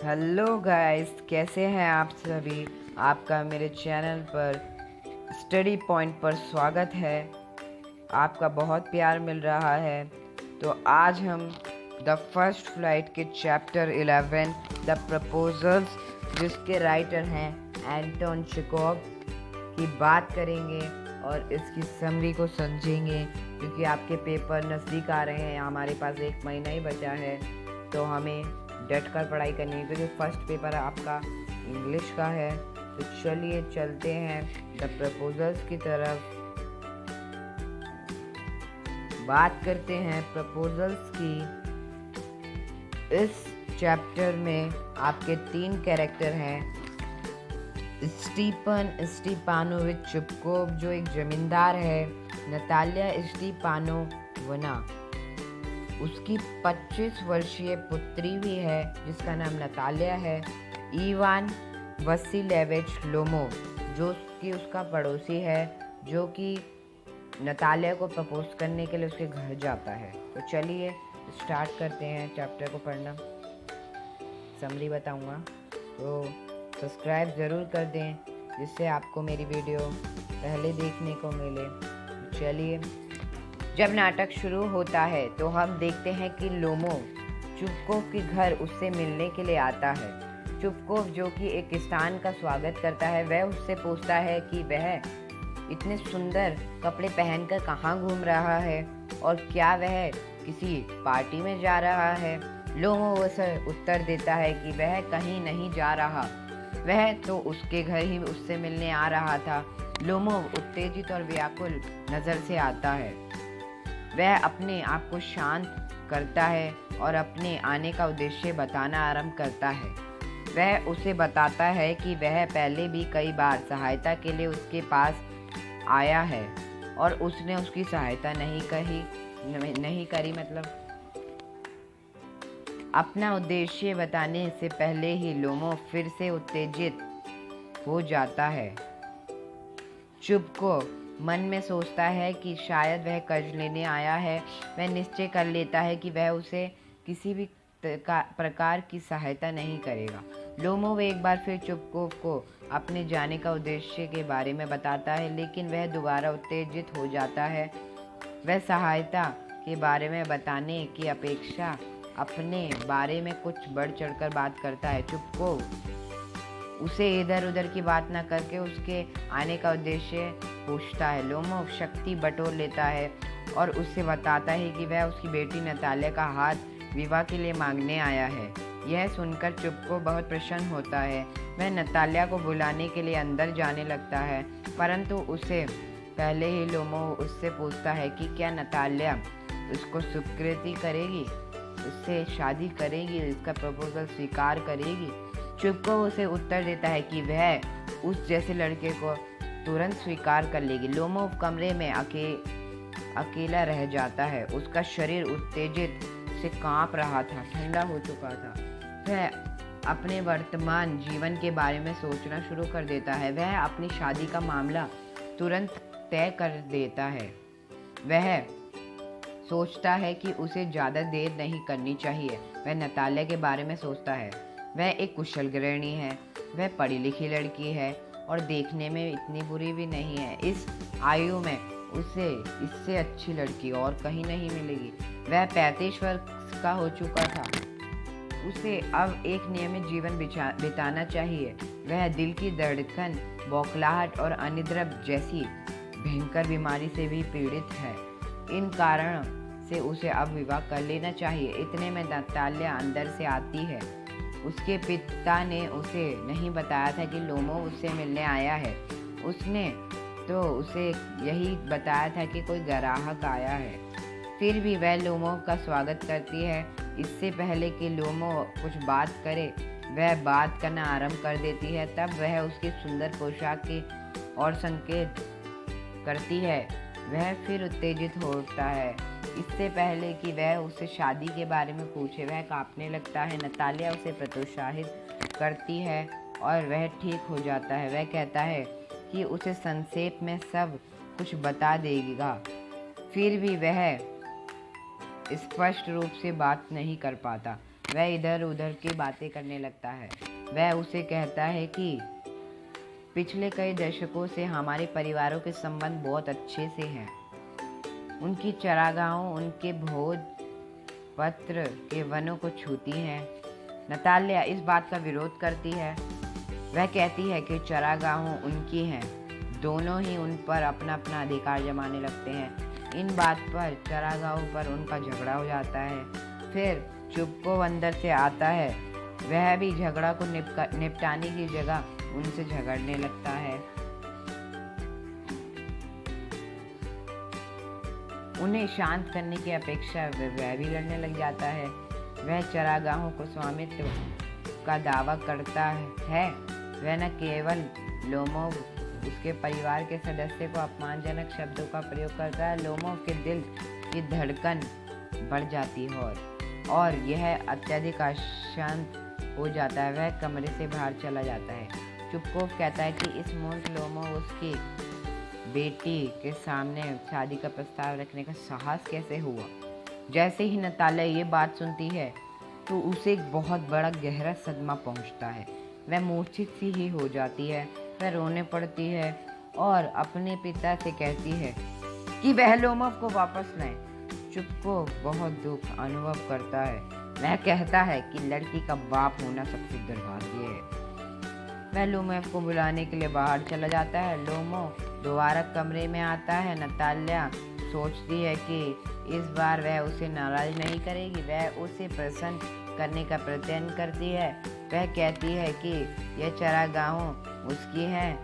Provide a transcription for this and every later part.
Hello guys, कैसे हैं आप सभी। आपका मेरे चैनल पर स्टडी पॉइंट पर स्वागत है। आपका बहुत प्यार मिल रहा है। तो आज हम द फर्स्ट फ्लाइट के चैप्टर 11 द प्रपोजल्स, जिसके राइटर हैं एंटोन चेखोव, की बात करेंगे और इसकी समरी को समझेंगे, क्योंकि आपके पेपर नज़दीक आ रहे हैं। हमारे पास 1 महीना ही बचा है, तो हमें डट कर पढ़ाई करनी है, क्योंकि फर्स्ट पेपर आपका इंग्लिश का है। तो चलिए चलते हैं द प्रपोजल्स की तरफ। बात करते हैं प्रपोजल्स की। इस चैप्टर में आपके 3 कैरेक्टर हैं। स्टीफन स्टीपानोविच चुपकोव, जो एक जमींदार है। नतालिया स्टीपानोवना, उसकी 25 वर्षीय पुत्री भी है, जिसका नाम नतालिया है। इवान वसीलेविच लोमोव, जो कि उसका पड़ोसी है, जो कि नतालिया को प्रपोज करने के लिए उसके घर जाता है। तो चलिए स्टार्ट करते हैं चैप्टर को पढ़ना। समरी बताऊंगा, तो सब्सक्राइब ज़रूर कर दें, जिससे आपको मेरी वीडियो पहले देखने को मिले। चलिए, जब नाटक शुरू होता है तो हम देखते हैं कि लोमोव चुपकोव के घर उससे मिलने के लिए आता है। चुपकोव, जो कि एक स्थान का स्वागत करता है, वह उससे पूछता है कि वह इतने सुंदर कपड़े पहनकर कहाँ घूम रहा है और क्या वह किसी पार्टी में जा रहा है। लोमोव उसे उत्तर देता है कि वह कहीं नहीं जा रहा, वह तो उसके घर ही उससे मिलने आ रहा था। लोमोव उत्तेजित और व्याकुल नज़र से आता है। वह अपने आप को शांत करता है और अपने आने का उद्देश्य बताना आरंभ करता है। वह उसे बताता है कि वह पहले भी कई बार सहायता के लिए उसके पास आया है और उसने उसकी सहायता नहीं करी। अपना उद्देश्य बताने से पहले ही लोमोव फिर से उत्तेजित हो जाता है। चुपकोव मन में सोचता है कि शायद वह कर्ज लेने आया है। वह निश्चय कर लेता है कि वह उसे किसी भी प्रकार की सहायता नहीं करेगा। लोमोव एक बार फिर चुपकोव को अपने जाने का उद्देश्य के बारे में बताता है, लेकिन वह दोबारा उत्तेजित हो जाता है। वह सहायता के बारे में बताने की अपेक्षा अपने बारे में कुछ बढ़ चढ़कर बात करता है। चुपकोव उसे इधर उधर की बात न करके उसके आने का उद्देश्य पूछता है। लोमोव शक्ति बटोर लेता है और उससे बताता है कि वह उसकी बेटी नतालिया का हाथ विवाह के लिए मांगने आया है। यह सुनकर चुपकोव बहुत प्रसन्न होता है। वह नतालिया को बुलाने के लिए अंदर जाने लगता है, परंतु उसे पहले ही लोमोव उससे पूछता है कि क्या नतालिया उसको स्वीकृति करेगी, उससे शादी करेगी, इसका प्रपोजल स्वीकार करेगी। चुपकोव उसे उत्तर देता है कि वह उस जैसे लड़के को तुरंत स्वीकार कर लेगी। लोमोव कमरे में अकेला रह जाता है। उसका शरीर उत्तेजित से कांप रहा था, ठंडा हो चुका था। वह अपने वर्तमान जीवन के बारे में सोचना शुरू कर देता है। वह अपनी शादी का मामला तुरंत तय कर देता है। वह सोचता है कि उसे ज़्यादा देर नहीं करनी चाहिए। वह नतालिया के बारे में सोचता है। वह एक कुशल गृहिणी है, वह पढ़ी लिखी लड़की है और देखने में इतनी बुरी भी नहीं है। इस आयु में उसे इससे अच्छी लड़की और कहीं नहीं मिलेगी। वह 35 वर्ष का हो चुका था। उसे अब एक नियमित जीवन बिताना चाहिए। वह दिल की धड़कन, बौखलाहट और अनिद्रा जैसी भयंकर बीमारी से भी पीड़ित है। इन कारण से उसे अब विवाह कर लेना चाहिए। इतने में नतालिया अंदर से आती है। उसके पिता ने उसे नहीं बताया था कि लोमोव उससे मिलने आया है। उसने तो उसे यही बताया था कि कोई ग्राहक आया है। फिर भी वह लोमोव का स्वागत करती है। इससे पहले कि लोमोव कुछ बात करे, वह बात करना आरंभ कर देती है। तब वह उसकी सुंदर पोशाक की ओर संकेत करती है। वह फिर उत्तेजित होता है। इससे पहले कि वह उससे शादी के बारे में पूछे, वह कांपने लगता है। नतालिया उसे प्रोत्साहित करती है और वह ठीक हो जाता है। वह कहता है कि उसे संक्षेप में सब कुछ बता देगा। फिर भी वह स्पष्ट रूप से बात नहीं कर पाता। वह इधर उधर की बातें करने लगता है। वह उसे कहता है कि पिछले कई दशकों से हमारे परिवारों के संबंध बहुत अच्छे से हैं। उनकी चरागाहों उनके भोज पत्र के वनों को छूती हैं। नताल्या इस बात का विरोध करती है। वह कहती है कि चरागाहों उनकी हैं, दोनों ही उन पर अपना अपना अधिकार जमाने लगते हैं। इन बात पर चरागाहों पर उनका झगड़ा हो जाता है। फिर चुपकोव अंदर से आता है। वह भी झगड़ा को निपटाने की जगह उनसे झगड़ने लगता है। उन्हें शांत करने की अपेक्षा वह भी लड़ने लग जाता है। वह चरागाहों को स्वामित्व का दावा करता है। वह न केवल लोमोव उसके परिवार के सदस्य को अपमानजनक शब्दों का प्रयोग करता है, लोमोव के दिल की धड़कन बढ़ जाती है और यह अत्यधिक अशांत हो जाता है। वह कमरे से बाहर चला जाता है। चुपकोव कहता है कि इस मूर्ख लोमोव उसकी बेटी के सामने शादी का प्रस्ताव रखने का साहस कैसे हुआ। जैसे ही नताल्या ये बात सुनती है तो उसे एक बहुत बड़ा गहरा सदमा पहुंचता है। वह मूर्छित सी ही हो जाती है। वह रोने पड़ती है और अपने पिता से कहती है कि वह लोमोव को वापस लाएं। चुपकोव बहुत दुख अनुभव करता है। वह कहता है कि लड़की का बाप होना सबसे दुर्भाग्य है। वह लोमोव को बुलाने के लिए बाहर चला जाता है। लोमोव दोबारा कमरे में आता है। नताल्या सोचती है कि इस बार वह उसे नाराज नहीं करेगी। वह उसे प्रसन्न करने का प्रयत्न करती है। वह कहती है कि यह चरागाहों उसकी है।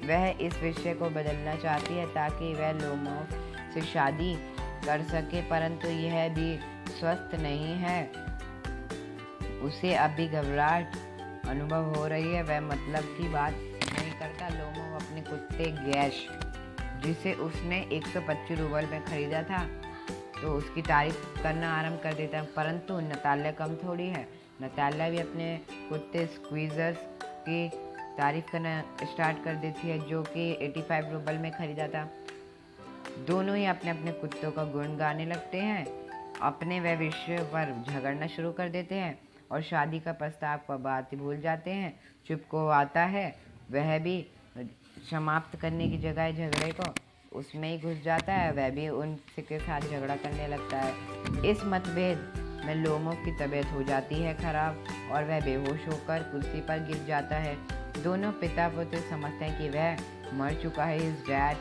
वह इस विषय को बदलना चाहती है ताकि वह लोमोव से शादी कर सके, परंतु यह भी स्वस्थ नहीं है। उसे अभी घबराहट अनुभव हो रही है। वह मतलब की बात नहीं करता। लोमोव अपने कुत्ते गैश, जिसे उसने 125 रूबल में खरीदा था, तो उसकी तारीफ करना आरंभ कर देता है, परंतु नताल्या कम थोड़ी है। नताल्या भी अपने कुत्ते स्क्वीजर्स की तारीफ करना स्टार्ट कर देती है, जो कि 85 रूबल में खरीदा था। दोनों ही अपने अपने कुत्तों का गुण गाने लगते हैं। अपने व विषय पर झगड़ना शुरू कर देते हैं और शादी का प्रस्ताव पर बात भूल जाते हैं। चुपकोव आता है। वह भी समाप्त करने की जगह झगड़े को उसमें ही घुस जाता है। वह भी उनसे के साथ झगड़ा करने लगता है। इस मतभेद में लोमोव की तबीयत हो जाती है खराब और वह बेहोश होकर कुर्सी पर गिर जाता है। दोनों पिता पुत्र समझते हैं कि वह मर चुका है। इस डैड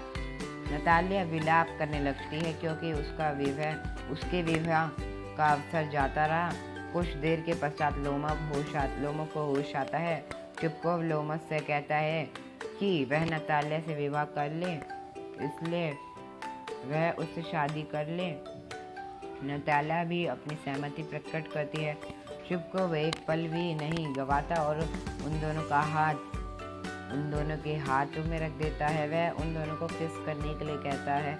नताल्या विलाप करने लगती है क्योंकि उसके विवाह का अवसर जाता रहा। कुछ देर के पश्चात लोमोव को होश आता है। चुपकोव लोमोव से कहता है कि वह नताल्या से विवाह कर ले, इसलिए वह उससे शादी कर ले। नताल्या भी अपनी सहमति प्रकट करती है। चुपकोव एक पल भी नहीं गवाता और उन दोनों के हाथों में रख देता है। वह उन दोनों को किस करने के लिए कहता है,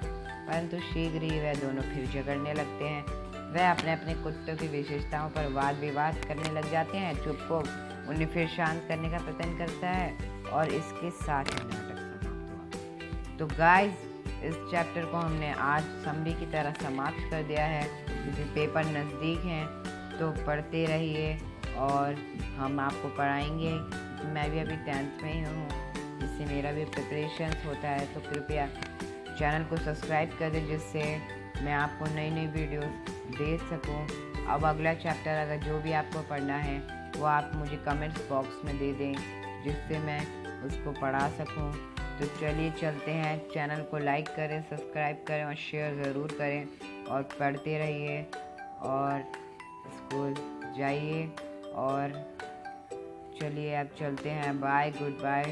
परंतु शीघ्र ही वह दोनों फिर झगड़ने लगते हैं। वह अपने अपने कुत्तों की विशेषताओं पर वाद विवाद करने लग जाते हैं। चुपकोव उन्हें फिर शांत करने का प्रयत्न करता है और इसके साथ ही नाटक समाप्त हुआ। तो गाइस, इस चैप्टर को हमने आज समरी की तरह समाप्त कर दिया है, क्योंकि पेपर नज़दीक हैं, तो पढ़ते रहिए और हम आपको पढ़ाएंगे। मैं भी अभी 10th में ही हूँ, जिससे मेरा भी प्रिपरेशंस होता है, तो कृपया चैनल को सब्सक्राइब कर दें, जिससे मैं आपको नई नई वीडियोस दे सकूं। अब अगला चैप्टर अगर जो भी आपको पढ़ना है वो आप मुझे कमेंट्स बॉक्स में दे दें, जिससे मैं उसको पढ़ा सकूं। तो चलिए चलते हैं। चैनल को लाइक करें, सब्सक्राइब करें और शेयर ज़रूर करें और पढ़ते रहिए और स्कूल जाइए। और चलिए अब चलते हैं। Bye, good bye.